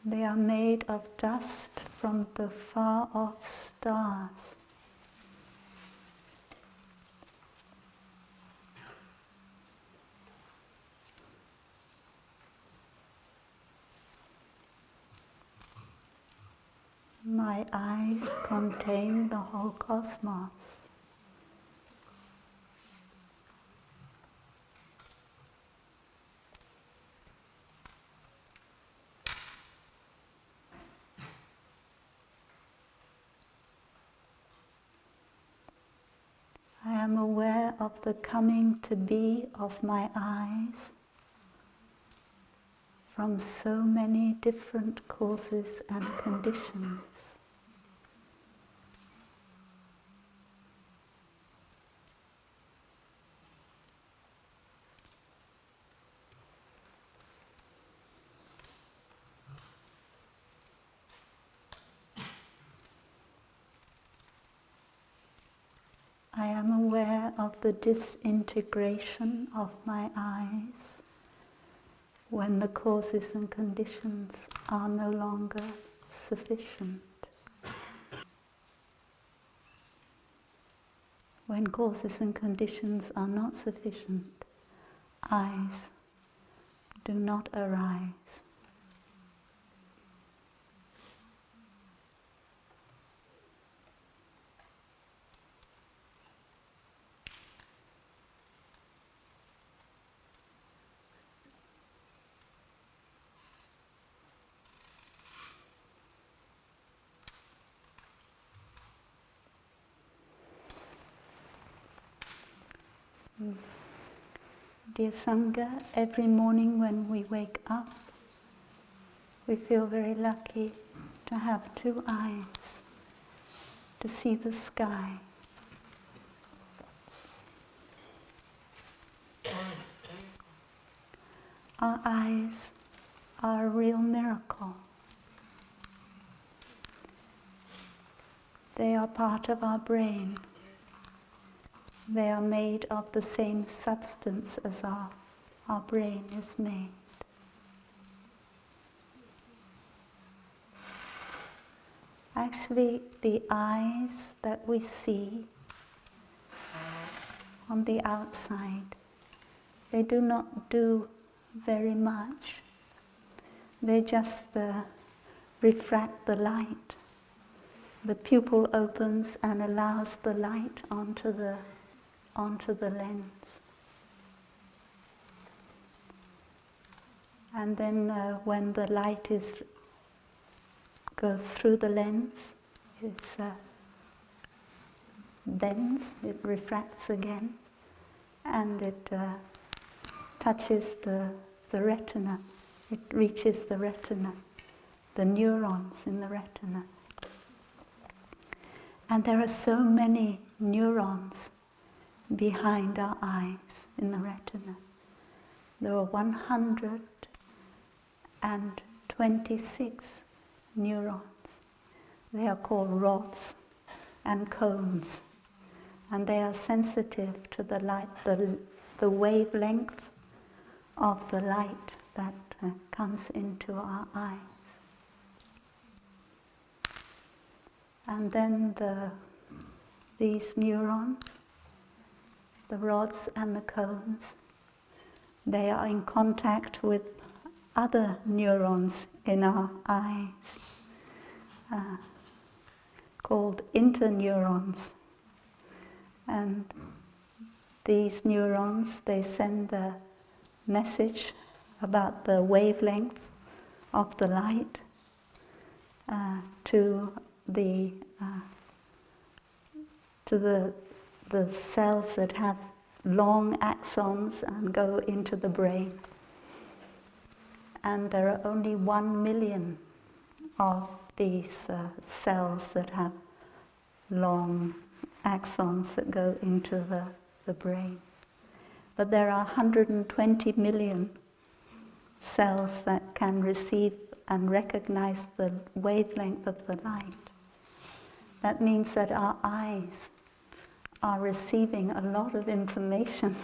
They are made of dust from the far-off stars. My eyes contain the whole cosmos. I am aware of the coming to be of my eyes from so many different causes and conditions. I am aware of the disintegration of my eyes when the causes and conditions are no longer sufficient. When causes and conditions are not sufficient, eyes do not arise. Dear Sangha, every morning when we wake up, we feel very lucky to have two eyes, to see the sky. Our eyes are a real miracle. They are part of our brain. They are made of the same substance as our brain is made. Actually, the eyes that we see on the outside, they do not do very much. They just refract the light. The pupil opens and allows the light onto the lens. And then when the light goes through the lens, it bends, it refracts again, and it touches the retina. It reaches the retina, the neurons in the retina. And there are so many neurons behind our eyes in the retina. There are 126 neurons. They are called rods and cones, and they are sensitive to the light, the wavelength of the light that comes into our eyes. And then these neurons, the rods and the cones, they are in contact with other neurons in our eyes, called interneurons. And these neurons, they send the message about the wavelength of the light to the cells that have long axons and go into the brain. And there are only 1 million of these cells that have long axons that go into the brain. But there are 120 million cells that can receive and recognize the wavelength of the light. That means that our eyes are receiving a lot of information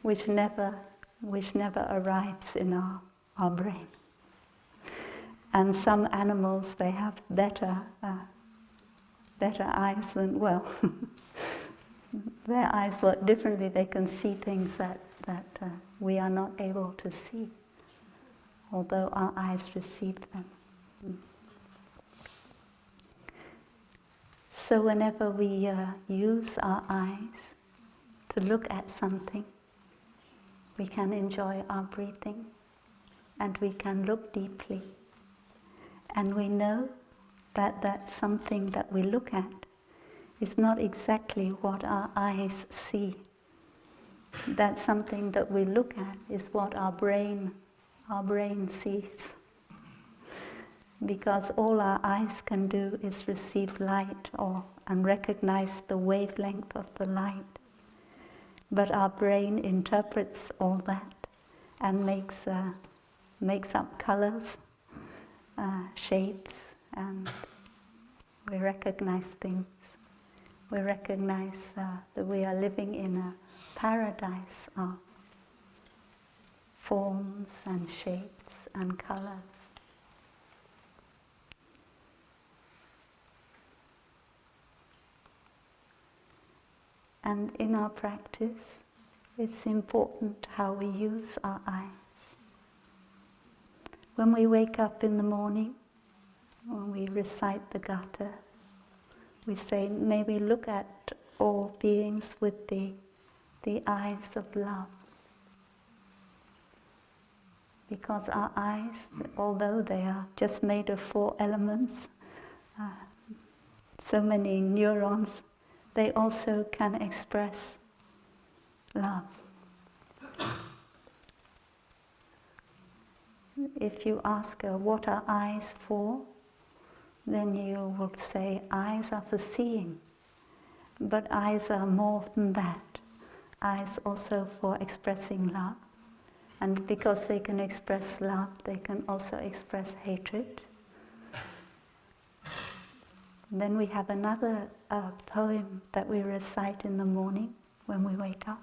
which never arrives in our brain. And some animals, they have better eyes than, well, their eyes work differently. They can see things that we are not able to see, although our eyes receive them. So whenever we use our eyes to look at something, we can enjoy our breathing, and we can look deeply. And we know that that something that we look at is not exactly what our eyes see. That something that we look at is what our brain sees. Because all our eyes can do is receive light and recognize the wavelength of the light. But our brain interprets all that and makes up colors, shapes, and we recognize things. We recognize that we are living in a paradise of forms and shapes and colors. And in our practice, it's important how we use our eyes. When we wake up in the morning, when we recite the Gatha, we say, may we look at all beings with the eyes of love. Because our eyes, although they are just made of 4 elements, so many neurons, they also can express love. If you ask her, what are eyes for? Then you would say, eyes are for seeing. But eyes are more than that. Eyes also for expressing love. And because they can express love, they can also express hatred. Then we have another poem that we recite in the morning when we wake up.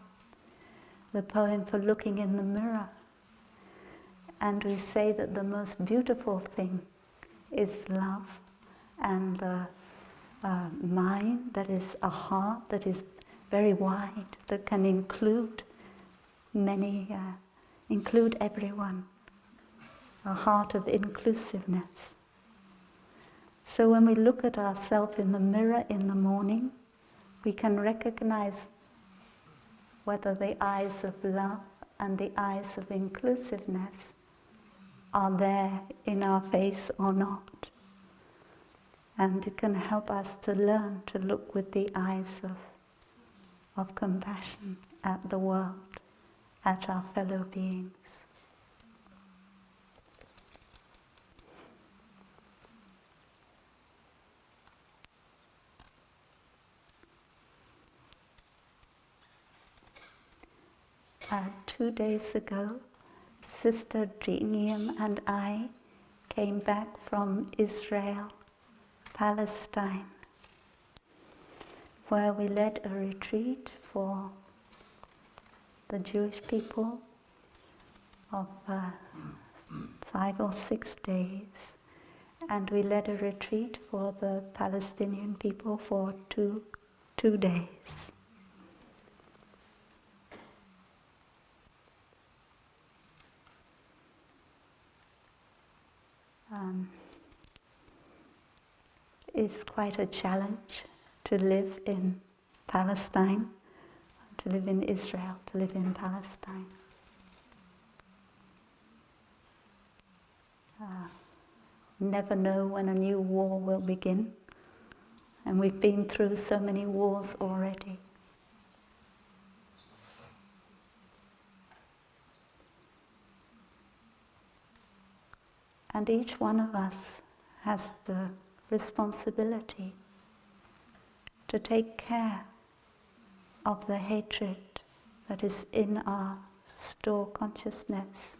The poem for looking in the mirror. And we say that the most beautiful thing is love, and the mind, that is a heart that is very wide, that can include many, include everyone, a heart of inclusiveness. So when we look at ourselves in the mirror in the morning, we can recognize whether the eyes of love and the eyes of inclusiveness are there in our face or not. And it can help us to learn to look with the eyes of compassion at the world, at our fellow beings. Two days ago, Sister Drinium and I came back from Israel, Palestine, where we led a retreat for the Jewish people of 5 or 6 days, and we led a retreat for the Palestinian people for two days. It's quite a challenge to live in Palestine, to live in Israel, to live in Palestine. Never know when a new war will begin, and we've been through so many wars already. And each one of us has the responsibility to take care of the hatred that is in our store consciousness,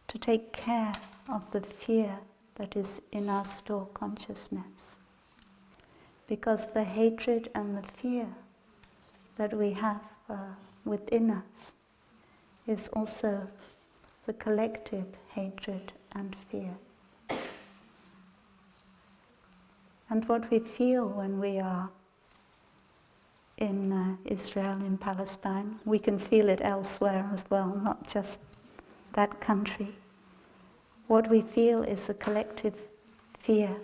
to take care of the fear that is in our store consciousness. Because the hatred and the fear that we have within us is also the collective hatred and fear. And what we feel when we are in Israel, in Palestine, we can feel it elsewhere as well, not just that country. What we feel is a collective fear,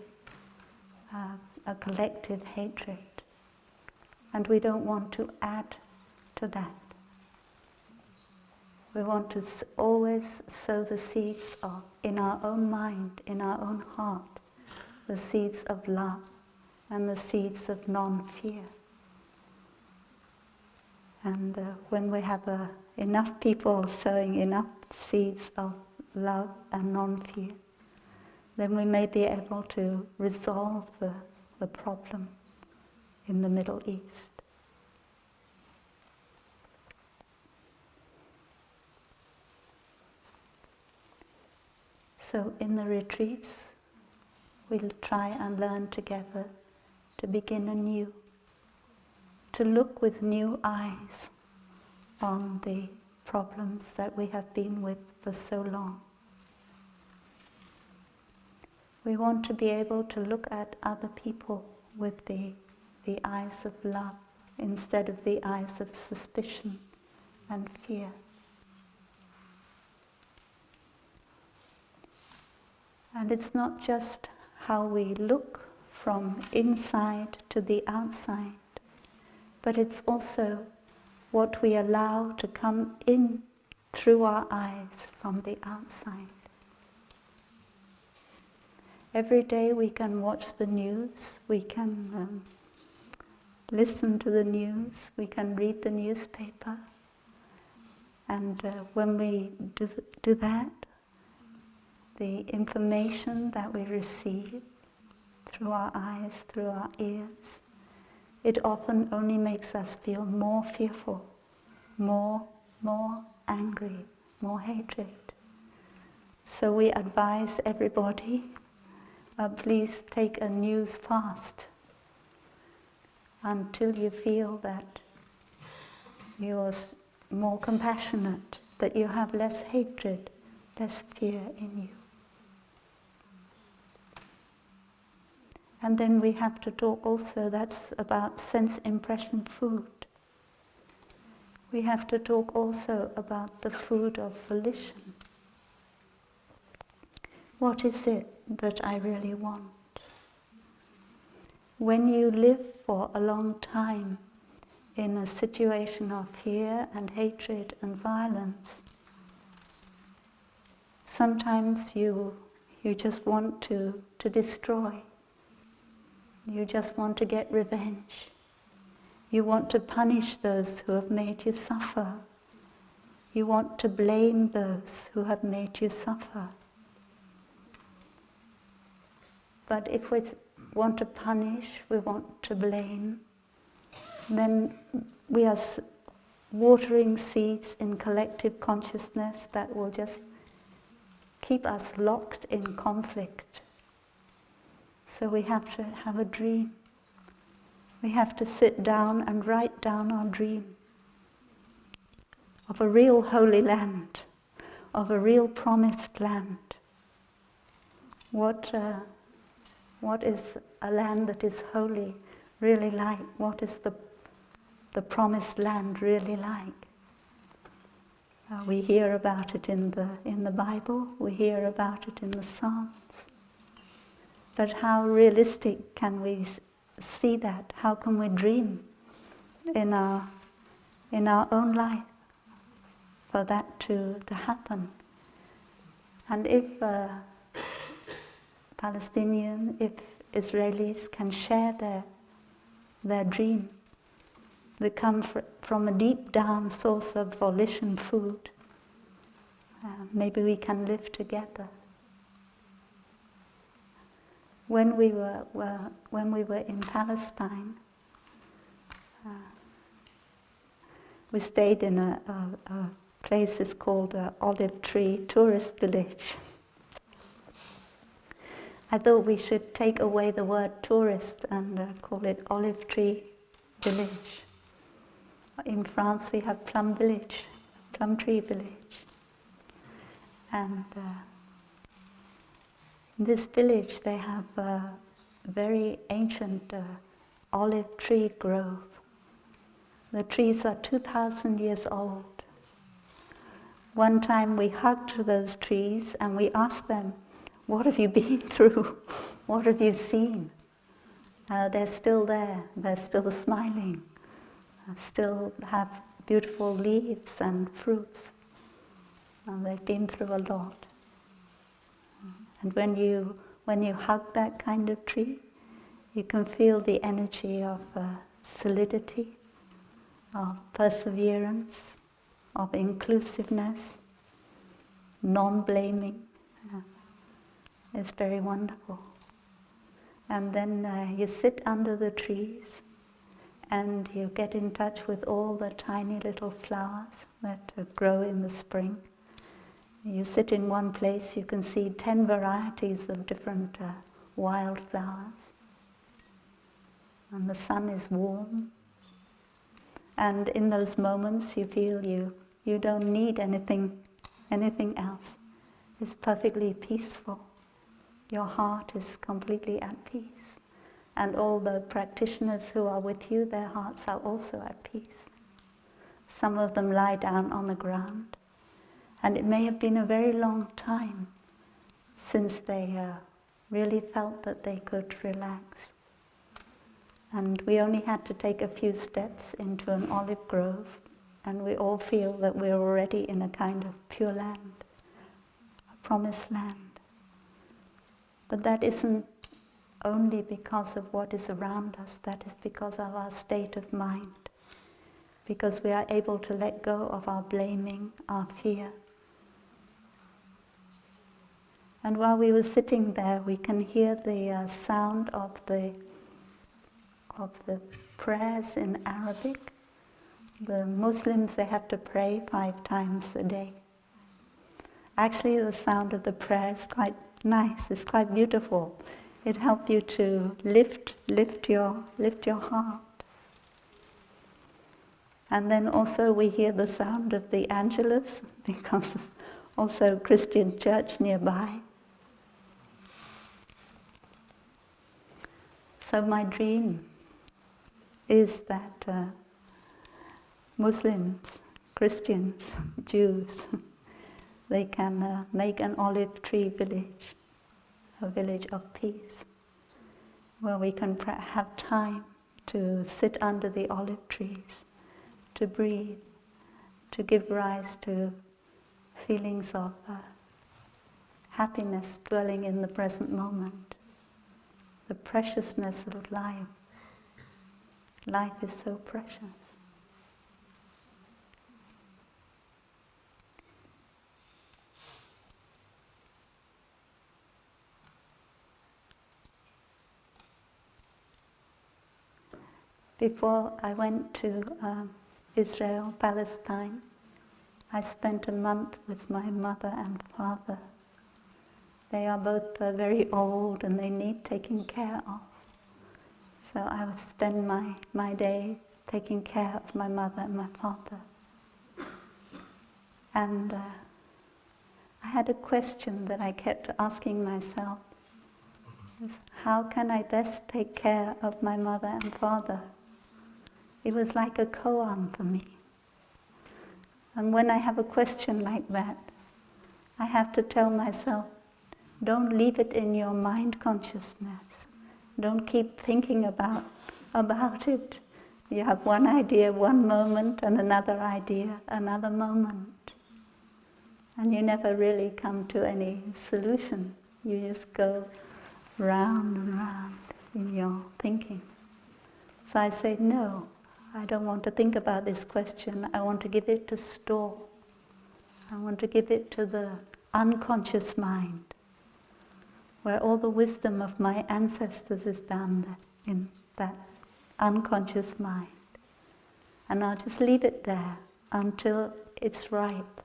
a collective hatred. And we don't want to add to that. We want to always sow the seeds of, in our own mind, in our own heart, the seeds of love and the seeds of non-fear. And when we have enough people sowing enough seeds of love and non-fear, then we may be able to resolve the problem in the Middle East. So in the retreats, we'll try and learn together to begin anew, to look with new eyes on the problems that we have been with for so long. We want to be able to look at other people with the eyes of love instead of the eyes of suspicion and fear. And it's not just how we look from inside to the outside, but it's also what we allow to come in through our eyes from the outside. Every day we can watch the news, we can listen to the news, we can read the newspaper, and when we do that, the information that we receive through our eyes, through our ears, it often only makes us feel more fearful, more angry, more hatred. So we advise everybody, please take a news fast until you feel that you're more compassionate, that you have less hatred, less fear in you. And then we have to talk also, that's about sense impression food. We have to talk also about the food of volition. What is it that I really want? When you live for a long time in a situation of fear and hatred and violence, sometimes you just want to destroy. You just want to get revenge. You want to punish those who have made you suffer. You want to blame those who have made you suffer. But if we want to punish, we want to blame, then we are watering seeds in collective consciousness that will just keep us locked in conflict. So we have to have a dream. We have to sit down and write down our dream of a real holy land, of a real promised land. What is a land that is holy really like? What is the promised land really like? We hear about it in the Bible, we hear about it in the Psalms. But how realistic can we see that? How can we dream in our own life for that to happen? And if Palestinians, if Israelis can share their dream, they come from a deep down source of volition food, maybe we can live together. When we were in Palestine, we stayed in a place that's called Olive Tree Tourist Village. I thought we should take away the word tourist and call it Olive Tree Village. In France we have Plum Village, Plum Tree Village. And in this village they have very ancient olive tree grove. The trees are 2,000 years old. One time we hugged those trees and we asked them, "What have you been through? What have you seen?" They're still there, they're still smiling, still have beautiful leaves and fruits. And they've been through a lot. And when you hug that kind of tree, you can feel the energy of solidity, of perseverance, of inclusiveness, non-blaming. It's very wonderful. And then you sit under the trees and you get in touch with all the tiny little flowers that grow in the spring. You sit in one place, you can see 10 varieties of different wildflowers. And the sun is warm. And in those moments you feel you don't need anything else. It's perfectly peaceful. Your heart is completely at peace. And all the practitioners who are with you, their hearts are also at peace. Some of them lie down on the ground. And it may have been a very long time since they really felt that they could relax. And we only had to take a few steps into an olive grove, and we all feel that we're already in a kind of pure land, a promised land. But that isn't only because of what is around us, that is because of our state of mind, because we are able to let go of our blaming, our fear. And while we were sitting there, we can hear the sound of the prayers in Arabic. The Muslims, they have to pray 5 times a day. Actually, the sound of the prayer is quite nice, it's quite beautiful. It helps you to lift your heart. And then also we hear the sound of the Angelus, because also Christian church nearby. So my dream is that Muslims, Christians, Jews, they can make an olive tree village, a village of peace, where we can have time to sit under the olive trees, to breathe, to give rise to feelings of happiness dwelling in the present moment, the preciousness of life. Life is so precious. Before I went to Israel, Palestine, I spent a month with my mother and father. They are both very old and they need taking care of. So I would spend my day taking care of my mother and my father. And I had a question that I kept asking myself. How can I best take care of my mother and father? It was like a koan for me. And when I have a question like that, I have to tell myself, don't leave it in your mind consciousness. Don't keep thinking about it. You have one idea, one moment, and another idea, another moment. And you never really come to any solution. You just go round and round in your thinking. So I say, no, I don't want to think about this question. I want to give it to store. I want to give it to the unconscious mind, where all the wisdom of my ancestors is down there, in that unconscious mind. And I'll just leave it there until it's ripe.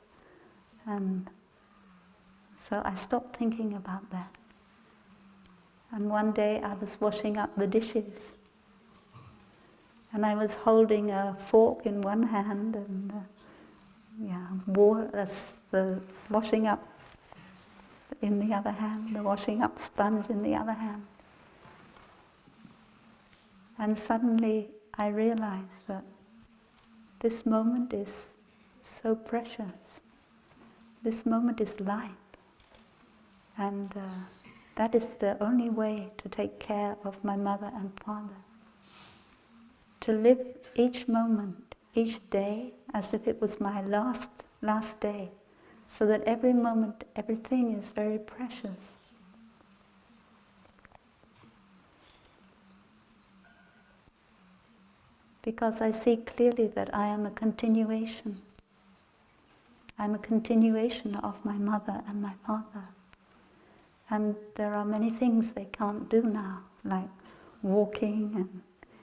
And so I stopped thinking about that. And one day I was washing up the dishes. And I was holding a fork in one hand and the washing up in the other hand, the washing up sponge in the other hand. And suddenly I realized that this moment is so precious. This moment is life. And that is the only way to take care of my mother and father. To live each moment, each day, as if it was my last day, so that every moment, everything is very precious. Because I see clearly that I am a continuation. I'm a continuation of my mother and my father. And there are many things they can't do now, like walking and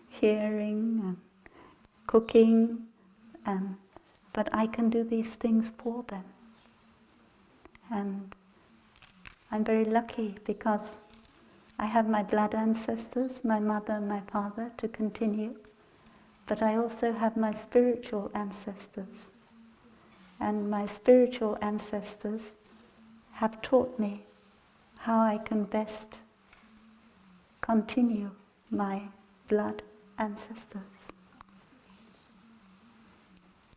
hearing and cooking, but I can do these things for them. And I'm very lucky because I have my blood ancestors, my mother and my father, to continue, but I also have my spiritual ancestors. And my spiritual ancestors have taught me how I can best continue my blood ancestors.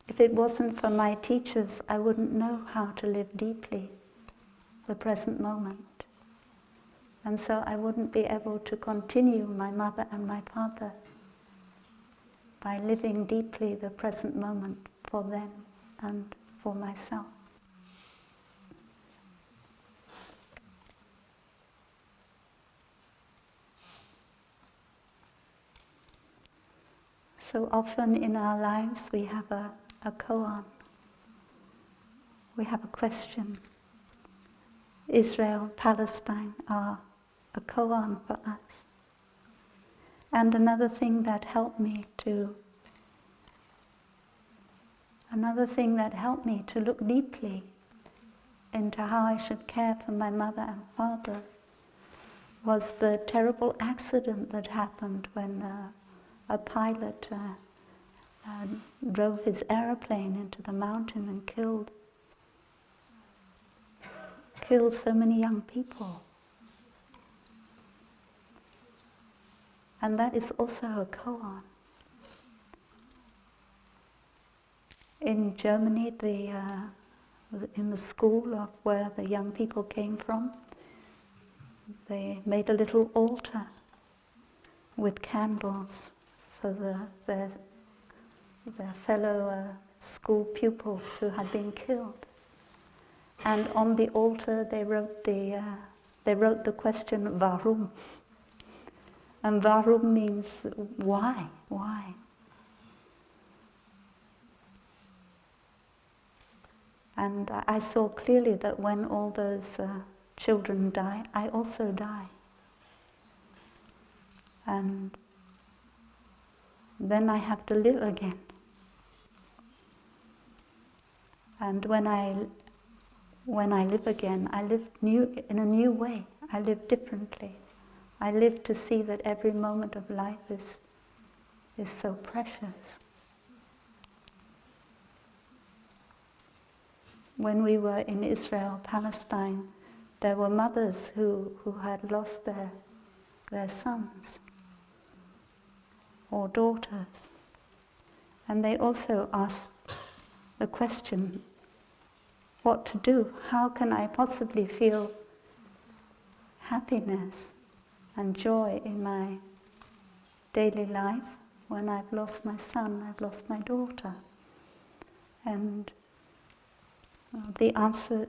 If it wasn't for my teachers, I wouldn't know how to live deeply the present moment. And so I wouldn't be able to continue my mother and my father by living deeply the present moment for them and for myself. So often in our lives we have a koan. We have a question. Israel, Palestine are a koan for us. And another thing that helped me to look deeply into how I should care for my mother and father was the terrible accident that happened when a pilot drove his aeroplane into the mountain and killed so many young people. And that is also a koan. In Germany, in the school of where the young people came from, they made a little altar with candles for their fellow school pupils who had been killed. And on the altar they wrote the question "Warum?" And "Warum?" means why? And I saw clearly that when all those children die, I also die. And then I have to live again. And when I live again, I live in a new way. I live differently. I live to see that every moment of life is so precious. When we were in Israel, Palestine, there were mothers who had lost their sons or daughters. And they also asked the question, what to do? How can I possibly feel happiness and joy in my daily life when I've lost my son, I've lost my daughter? And the answer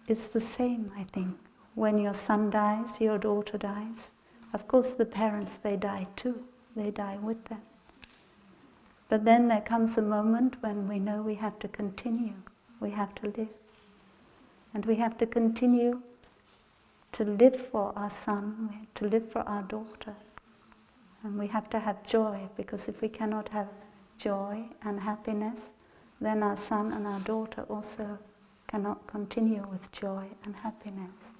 is the same, I think. When your son dies, your daughter dies. Of course the parents, they die too. They die with them. But then there comes a moment when we know we have to continue. We have to live. And we have to continue to live for our son, to live for our daughter. And we have to have joy, because if we cannot have joy and happiness, then our son and our daughter also cannot continue with joy and happiness.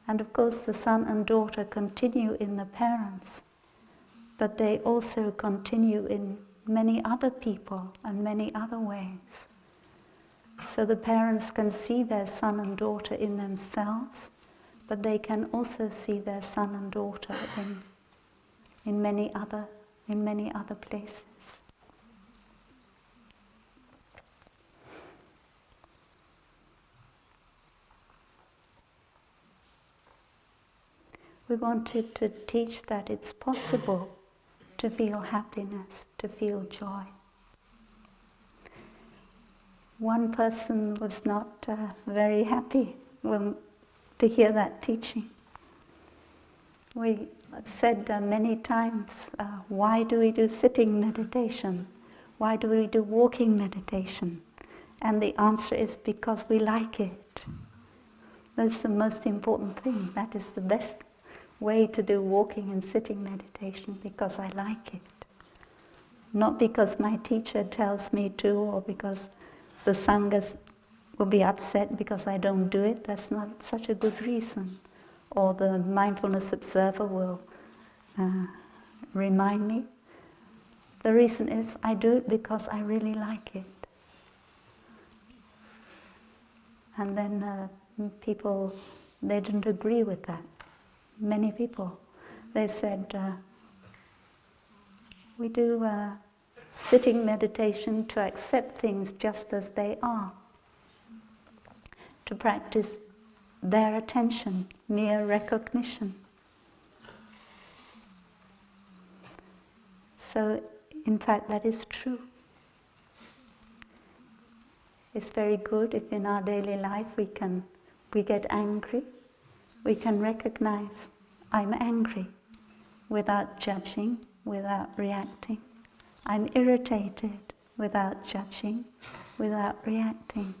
And of course the son and daughter continue in the parents, but they also continue in many other people and many other ways. So the parents can see their son and daughter in themselves, but they can also see their son and daughter in many other places. We wanted to teach that it's possible to feel happiness, to feel joy. One person was not very happy to hear that teaching. We said many times, why do we do sitting meditation? Why do we do walking meditation? And the answer is because we like it. That's the most important thing. That is the best way to do walking and sitting meditation, because I like it. Not because my teacher tells me to, or because the sanghas will be upset because I don't do it. That's not such a good reason. Or the mindfulness observer will remind me. The reason is I do it because I really like it. And then people, they didn't agree with that. Many people, they said, we do sitting meditation to accept things just as they are, to practice their attention, mere recognition. So, in fact, that is true. It's very good if in our daily life we get angry, we can recognize, I'm angry, without judging, without reacting. I'm irritated, without judging, without reacting.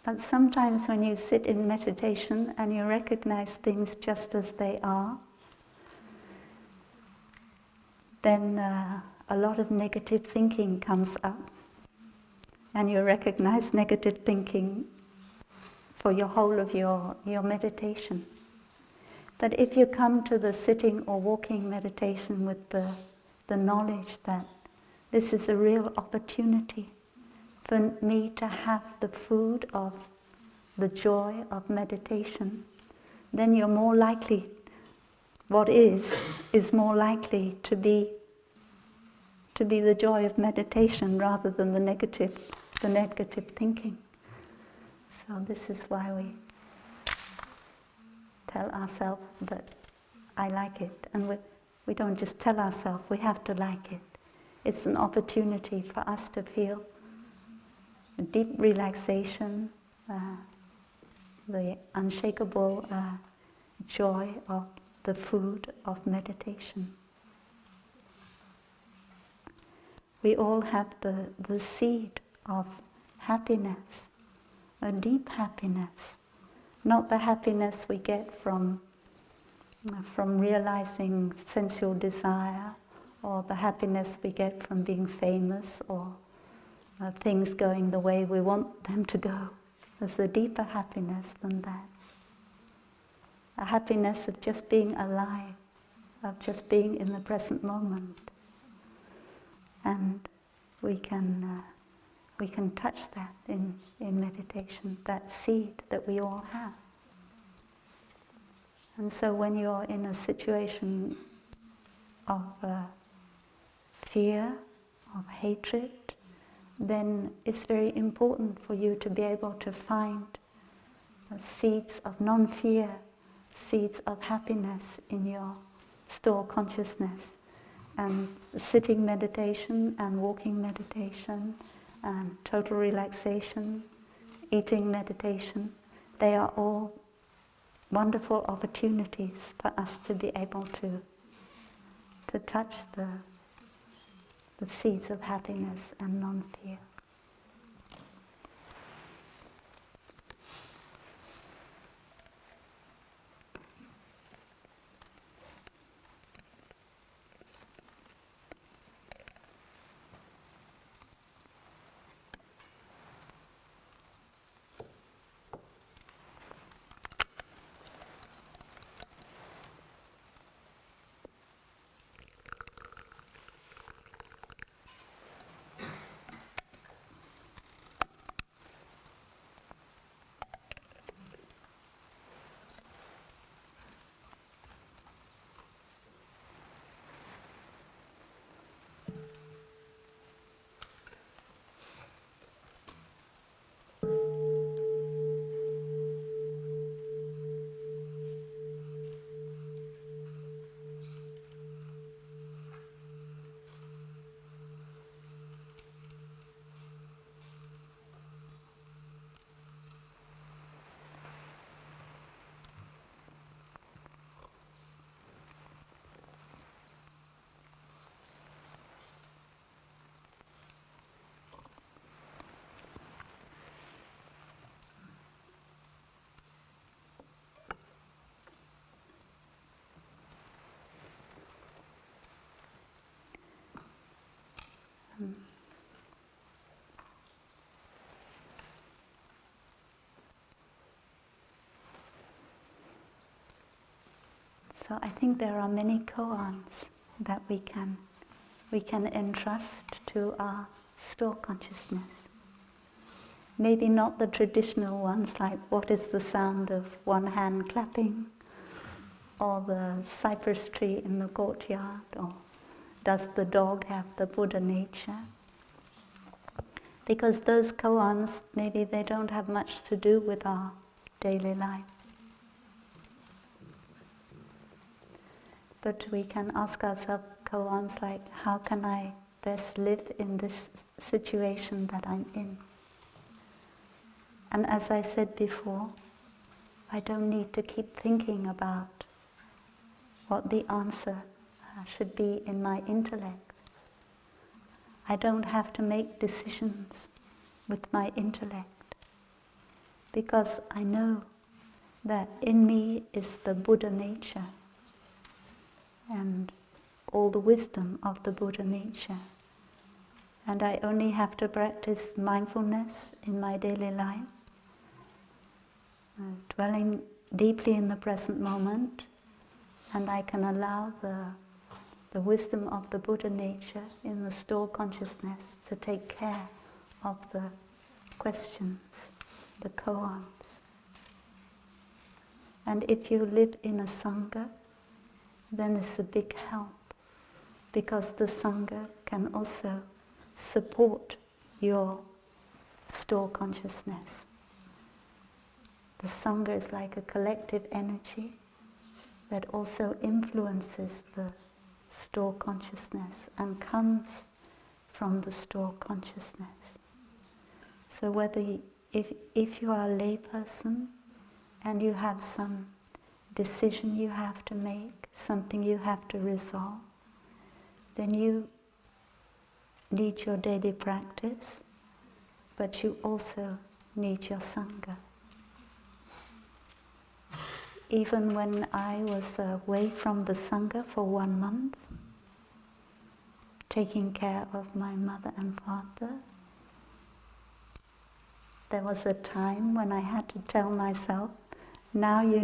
But sometimes when you sit in meditation and you recognize things just as they are, then a lot of negative thinking comes up. And you recognize negative thinking for your whole of your meditation. But if you come to the sitting or walking meditation with the knowledge that this is a real opportunity for me to have the food of the joy of meditation, then you're more likely, what is more likely to be the joy of meditation rather than the negative thinking. So this is why we tell ourselves that I like it. And we don't just tell ourselves, we have to like it. It's an opportunity for us to feel a deep relaxation, the unshakable joy of the food of meditation. We all have the seed of happiness, a deep happiness, not the happiness we get from realizing sensual desire, or the happiness we get from being famous, or things going the way we want them to go. There's a deeper happiness than that. A happiness of just being alive, of just being in the present moment. And we can touch that in meditation, that seed that we all have. And so when you're in a situation of fear, of hatred, then it's very important for you to be able to find seeds of non-fear, seeds of happiness in your store consciousness. And sitting meditation and walking meditation and total relaxation, eating meditation, they are all wonderful opportunities for us to be able to touch the seeds of happiness and non-fear. So I think there are many koans that we can entrust to our store consciousness. Maybe not the traditional ones like what is the sound of one hand clapping, or the cypress tree in the courtyard, or does the dog have the Buddha nature? Because those koans, maybe they don't have much to do with our daily life. But we can ask ourselves koans like, how can I best live in this situation that I'm in? And as I said before, I don't need to keep thinking about what the answer should be in my intellect. I don't have to make decisions with my intellect, because I know that in me is the Buddha nature and all the wisdom of the Buddha nature. And I only have to practice mindfulness in my daily life, dwelling deeply in the present moment, and I can allow the wisdom of the Buddha nature in the store consciousness to take care of the questions, the koans. And if you live in a sangha, then it's a big help, because the sangha can also support your store consciousness. The sangha is like a collective energy that also influences the store consciousness and comes from the store consciousness. So if you are a lay person and you have some decision you have to make, something you have to resolve, then you need your daily practice, but you also need your sangha. Even when I was away from the sangha for 1 month, taking care of my mother and father, there was a time when I had to tell myself, now you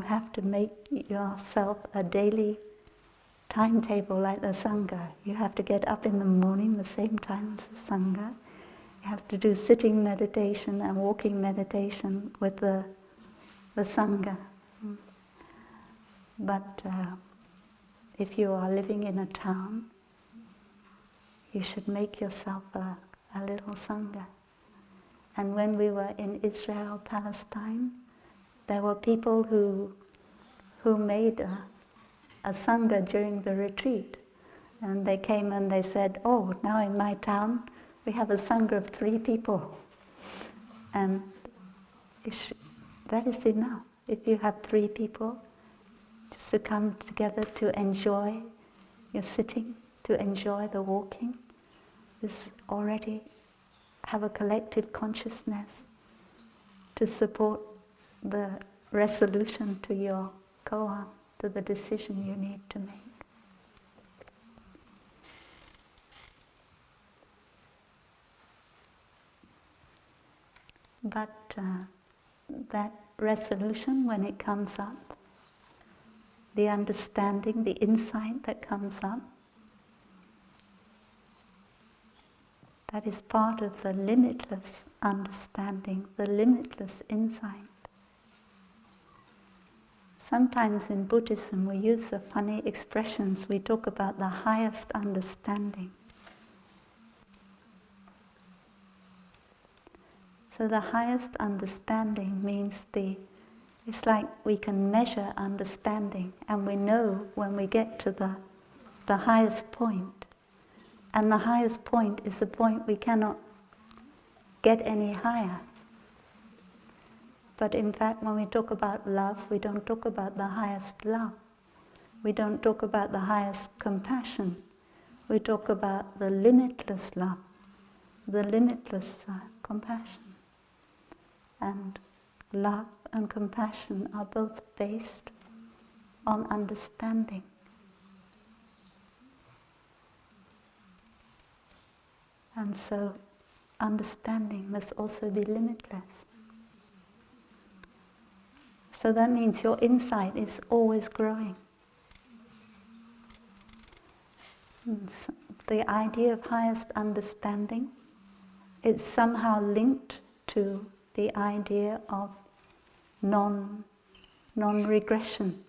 have to make yourself a daily timetable like the sangha. You have to get up in the morning the same time as the sangha. You have to do sitting meditation and walking meditation with the sangha. But if you are living in a town, you should make yourself a little sangha. And when we were in Israel, Palestine, there were people who made a sangha during the retreat. And they came and they said, oh, now in my town we have a sangha of 3 people. And that is enough. If you have 3 people, just to come together to enjoy your sitting, to enjoy the walking, is already have a collective consciousness to support the resolution to your koan, to the decision you need to make. But that resolution, when it comes up, the understanding, the insight that comes up, that is part of the limitless understanding, the limitless insight. Sometimes in Buddhism we use the funny expressions, we talk about the highest understanding. So the highest understanding means it's like we can measure understanding, and we know when we get to the highest point. And the highest point is a point we cannot get any higher. But in fact, when we talk about love, we don't talk about the highest love. We don't talk about the highest compassion. We talk about the limitless love, the limitless compassion. And love and compassion are both based on understanding. And so understanding must also be limitless. So that means your insight is always growing. And the idea of highest understanding is somehow linked to the idea of non-regression.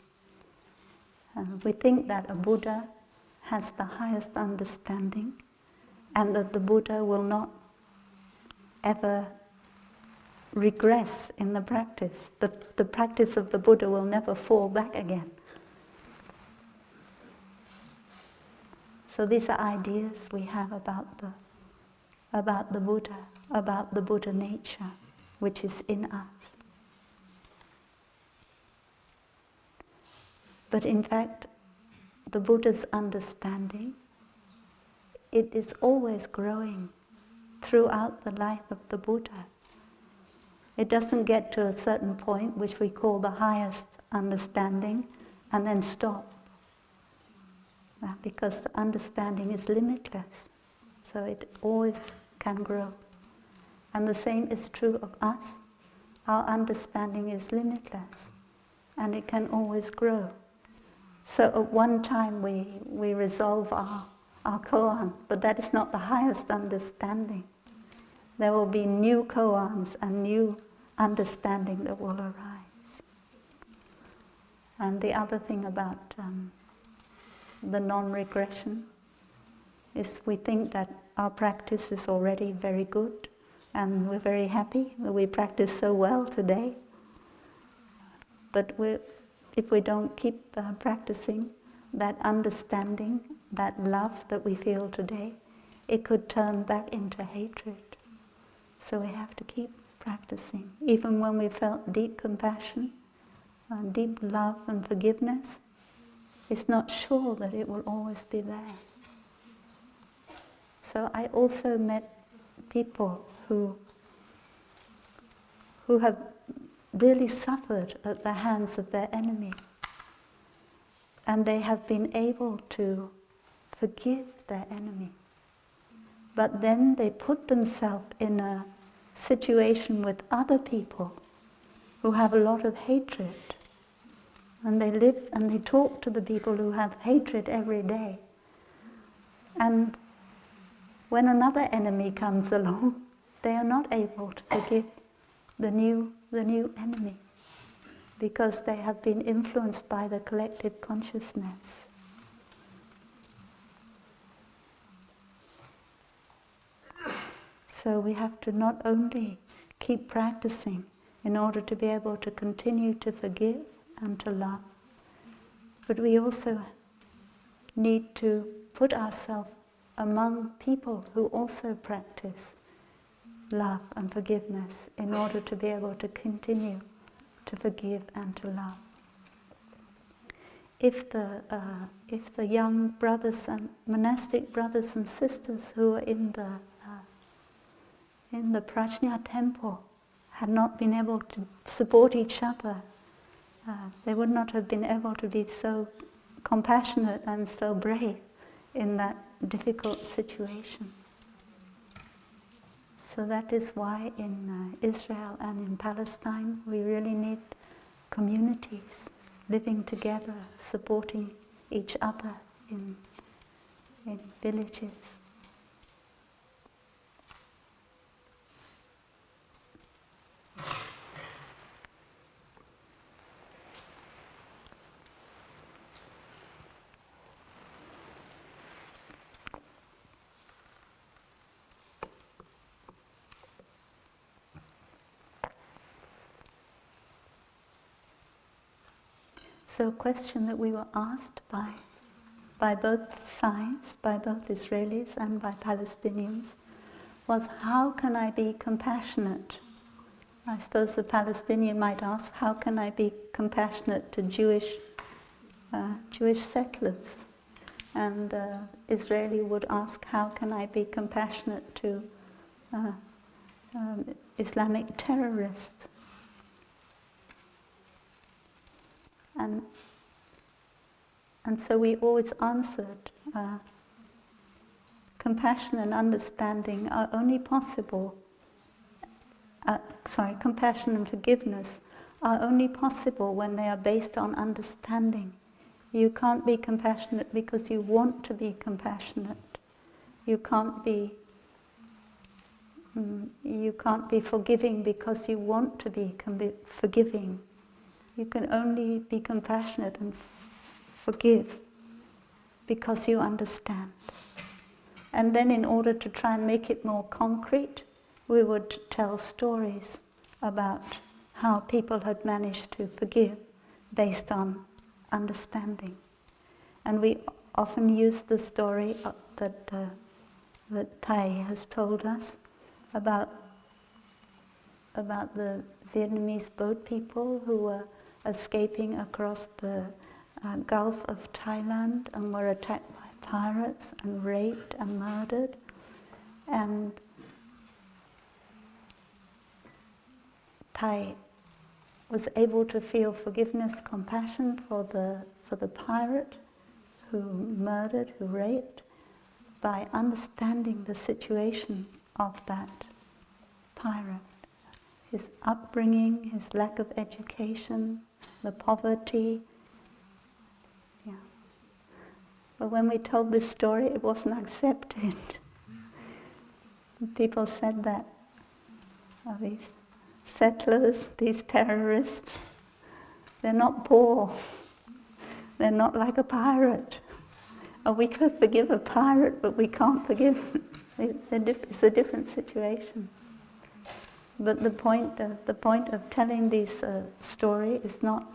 We think that a Buddha has the highest understanding and that the Buddha will not ever regress in the practice. The practice of the Buddha will never fall back again. So these are ideas we have about the Buddha, about the Buddha nature, which is in us. But in fact, the Buddha's understanding, it is always growing throughout the life of the Buddha. It doesn't get to a certain point, which we call the highest understanding, and then stop. Because the understanding is limitless, so it always can grow. And the same is true of us. Our understanding is limitless, and it can always grow. So at one time we resolve our koan, but that is not the highest understanding. There will be new koans and new understanding that will arise. And the other thing about the non-regression is we think that our practice is already very good and we're very happy that we practice so well today. But if we don't keep practicing, that understanding, that love that we feel today, it could turn back into hatred. So we have to keep practicing. Even when we felt deep compassion, deep love and forgiveness, it's not sure that it will always be there. So I also met people who have really suffered at the hands of their enemy. And they have been able to forgive their enemy. But then they put themselves in a situation with other people who have a lot of hatred. And they live and they talk to the people who have hatred every day. And when another enemy comes along, they are not able to forgive the new enemy, because they have been influenced by the collective consciousness. So we have to not only keep practicing in order to be able to continue to forgive and to love, but we also need to put ourselves among people who also practice love and forgiveness in order to be able to continue to forgive and to love. If the young brothers and monastic brothers and sisters who are in the Prajna temple had not been able to support each other, they would not have been able to be so compassionate and so brave in that difficult situation. So that is why in Israel and in Palestine we really need communities living together, supporting each other in villages. So a question that we were asked by both sides, by both Israelis and by Palestinians, was how can I be compassionate? I suppose the Palestinian might ask, how can I be compassionate to Jewish settlers? And Israeli would ask, how can I be compassionate to Islamic terrorists? And so we always answered, compassion and understanding are only possible, compassion and forgiveness are only possible when they are based on understanding. You can't be compassionate because you want to be compassionate. You can't be forgiving because you want to be forgiving. You can only be compassionate and forgive because you understand. And then in order to try and make it more concrete, we would tell stories about how people had managed to forgive based on understanding. And we often use the story that Thai has told us about the Vietnamese boat people who were escaping across the Gulf of Thailand and were attacked by pirates and raped and murdered. And Thai was able to feel forgiveness, compassion for the pirate who murdered, who raped, by understanding the situation of that pirate. His upbringing, his lack of education, the poverty. Yeah. But when we told this story, it wasn't accepted. People said that, these settlers, these terrorists, they're not poor. They're not like a pirate. Or we could forgive a pirate, but we can't forgive. It's a different situation. But the point of telling this story is not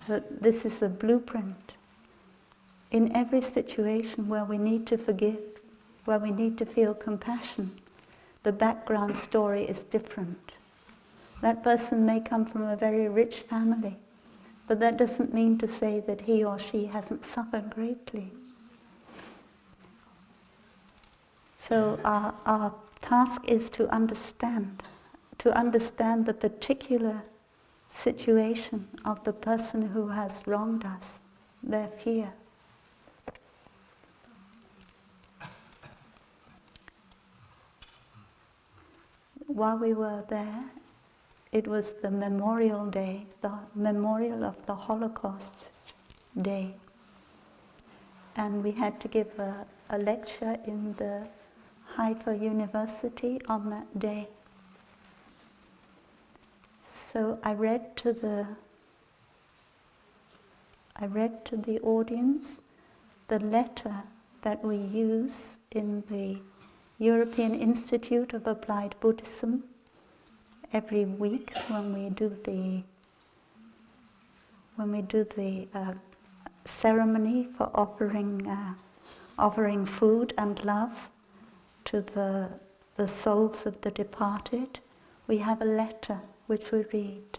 that this is a blueprint. In every situation where we need to forgive, where we need to feel compassion, the background story is different. That person may come from a very rich family, but that doesn't mean to say that he or she hasn't suffered greatly. So our task is to understand the particular situation of the person who has wronged us, their fear. While we were there, it was the Memorial Day, the memorial of the Holocaust Day. And we had to give a lecture in the Haifa University on that day. So I read to the audience the letter that we use in the European Institute of Applied Buddhism every week when we do the ceremony for offering food and love to the souls of the departed. We have a letter which we read,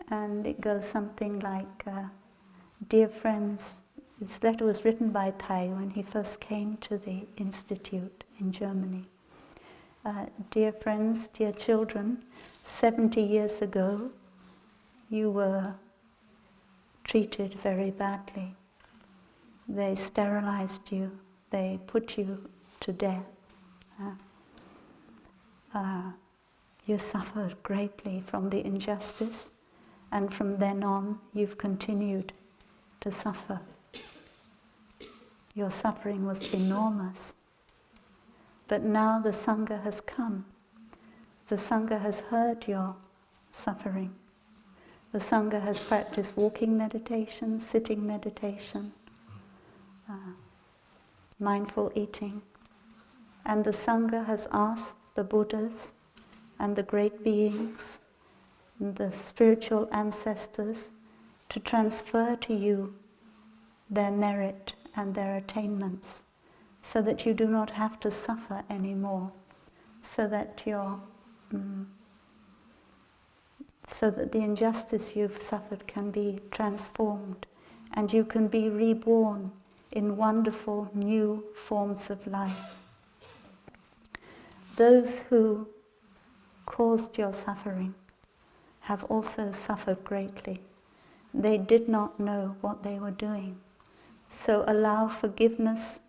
and it goes something like, "Dear friends," this letter was written by Thai when he first came to the institute in Germany. "Dear friends, dear children, 70 years ago you were treated very badly. They sterilized you, they put you to death. You suffered greatly from the injustice, and from then on you've continued to suffer. Your suffering was enormous. But now the Sangha has come. The Sangha has heard your suffering. The Sangha has practiced walking meditation, sitting meditation, mindful eating. And the Sangha has asked the Buddhas and the great beings, and the spiritual ancestors, to transfer to you their merit and their attainments, so that you do not have to suffer anymore, so that the injustice you've suffered can be transformed, and you can be reborn in wonderful new forms of life. Those who caused your suffering have also suffered greatly. They did not know what they were doing. So allow forgiveness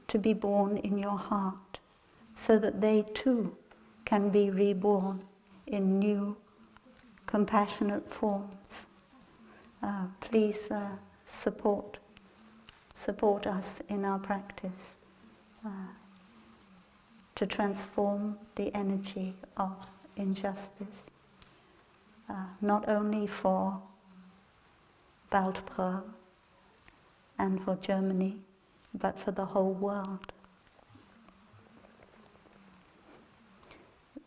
to be born in your heart, so that they too can be reborn in new compassionate forms. Please support us in our practice to transform the energy of injustice, not only for Plum and for Germany, but for the whole world.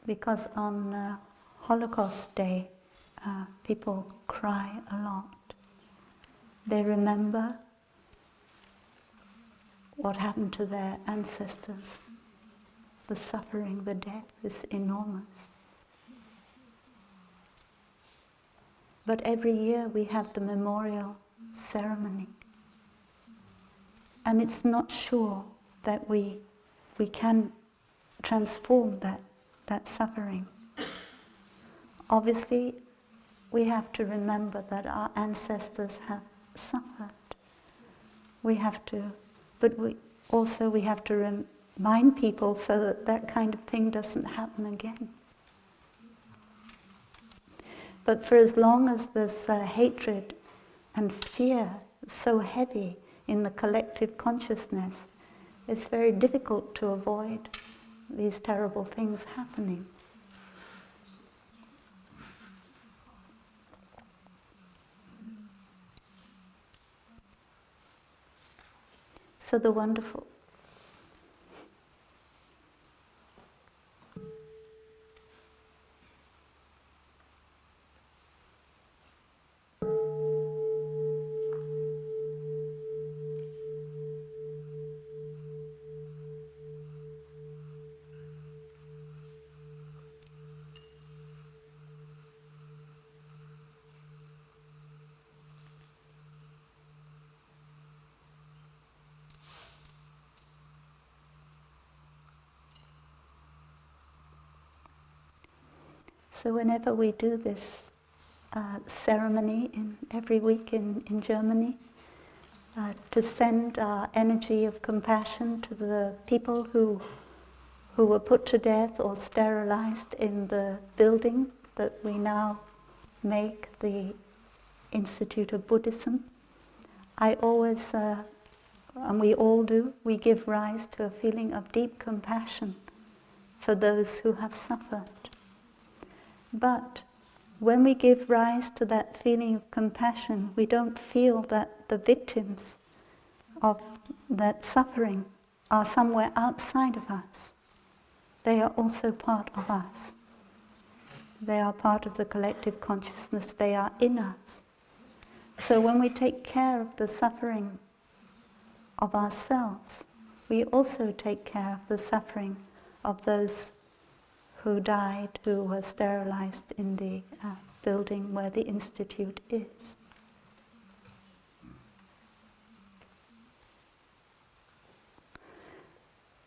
Because on Holocaust Day, people cry a lot. They remember what happened to their ancestors. The suffering, the death is enormous. But every year we have the memorial ceremony. And it's not sure that we can transform that suffering. Obviously, we have to remember that our ancestors have suffered. But we have to remind people so that that kind of thing doesn't happen again. But for as long as there's hatred and fear so heavy in the collective consciousness, it's very difficult to avoid these terrible things happening. So the wonderful. So whenever we do this ceremony every week in Germany, to send our energy of compassion to the people who were put to death or sterilized in the building that we now make the Institute of Buddhism, I always, and we all do, we give rise to a feeling of deep compassion for those who have suffered. But when we give rise to that feeling of compassion, we don't feel that the victims of that suffering are somewhere outside of us. They are also part of us. They are part of the collective consciousness. They are in us. So when we take care of the suffering of ourselves, we also take care of the suffering of those who died, who were sterilized in the building where the Institute is.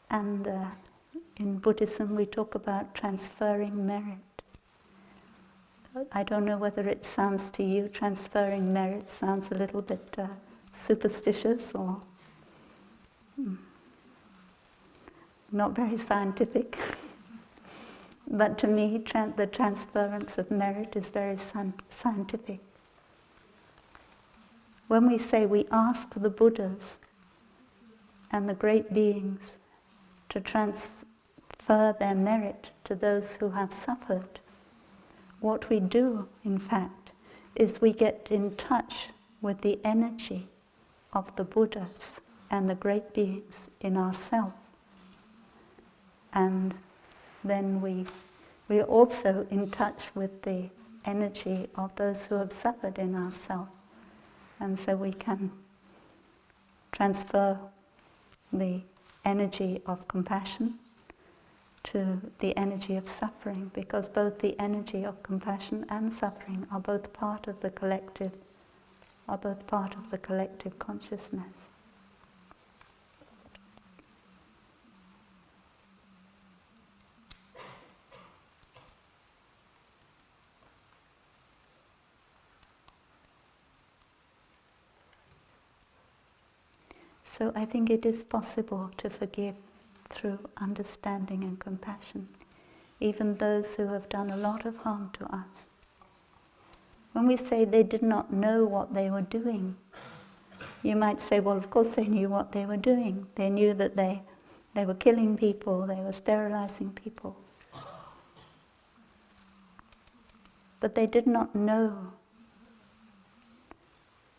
And in Buddhism we talk about transferring merit. I don't know whether it sounds to you, transferring merit sounds a little bit superstitious or not very scientific. But to me, the transference of merit is very scientific. When we say we ask the Buddhas and the great beings to transfer their merit to those who have suffered, what we do, in fact, is we get in touch with the energy of the Buddhas and the great beings in ourselves. And then we are also in touch with the energy of those who have suffered in ourselves. And so we can transfer the energy of compassion to the energy of suffering, because both the energy of compassion and suffering are both part of the collective, consciousness. So I think it is possible to forgive through understanding and compassion, even those who have done a lot of harm to us. When we say they did not know what they were doing, you might say, well, of course they knew what they were doing. They knew that they were killing people, they were sterilizing people. But they did not know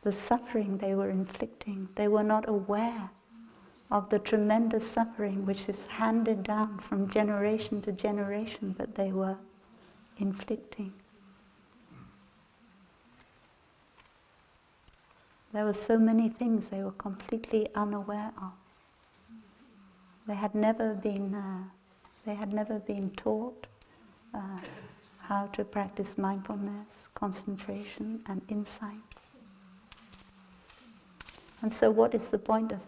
the suffering they were inflicting. They were not aware of the tremendous suffering which is handed down from generation to generation that they were inflicting. There were so many things they were completely unaware of. They had never been taught how to practice mindfulness, concentration, and insight. And so, what is the point of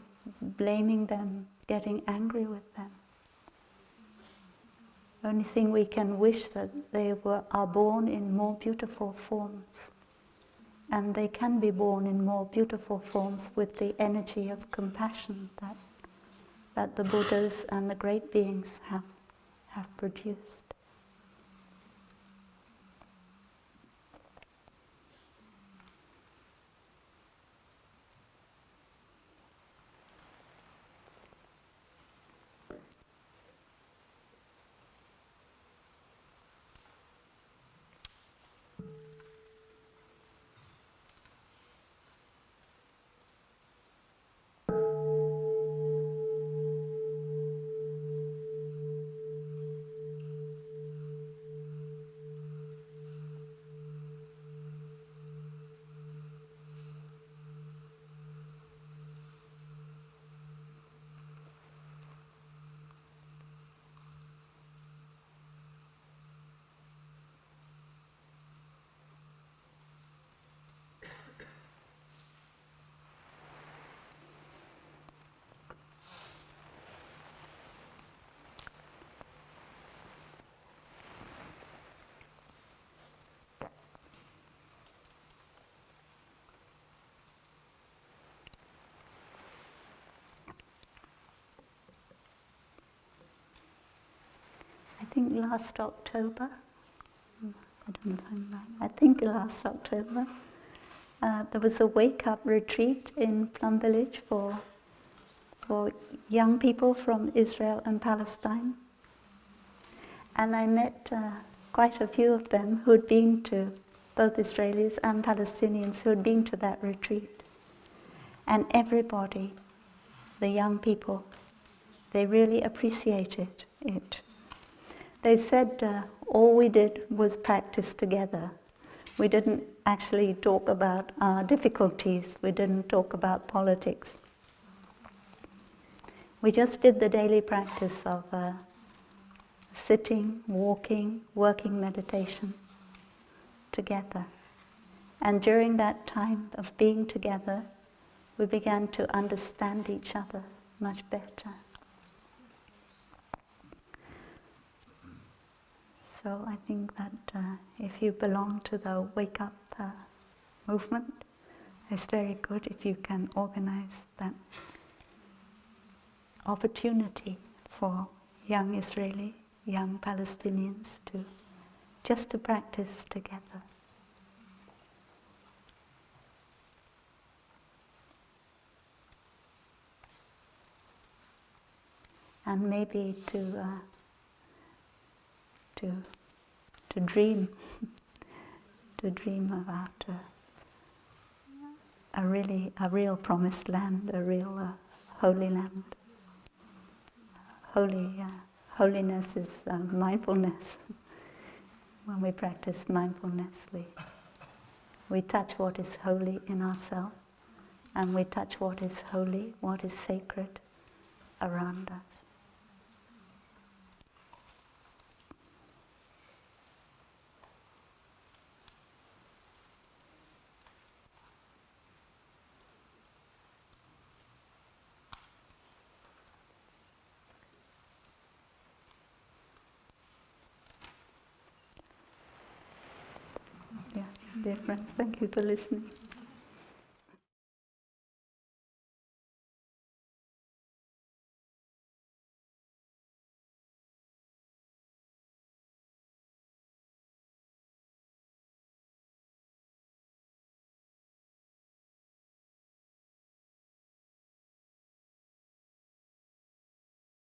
blaming them, getting angry with them? The only thing we can wish that they are born in more beautiful forms. And they can be born in more beautiful forms with the energy of compassion that the Buddhas and the great beings have produced. I think last October, there was a wake-up retreat in Plum Village for young people from Israel and Palestine. And I met quite a few of them who had been to, both Israelis and Palestinians, who had been to that retreat. And everybody, the young people, they really appreciated it. They said all we did was practice together. We didn't actually talk about our difficulties. We didn't talk about politics. We just did the daily practice of sitting, walking, working meditation together. And during that time of being together, we began to understand each other much better. So I think that if you belong to the Wake Up movement, it's very good if you can organize that opportunity for young Israeli, young Palestinians just to practice together. And maybe to dream, to dream about a real promised land, a real holy land. Holiness is mindfulness. When we practice mindfulness, we touch what is holy in ourselves, and we touch what is holy, what is sacred around us. Dear friends, thank you for listening.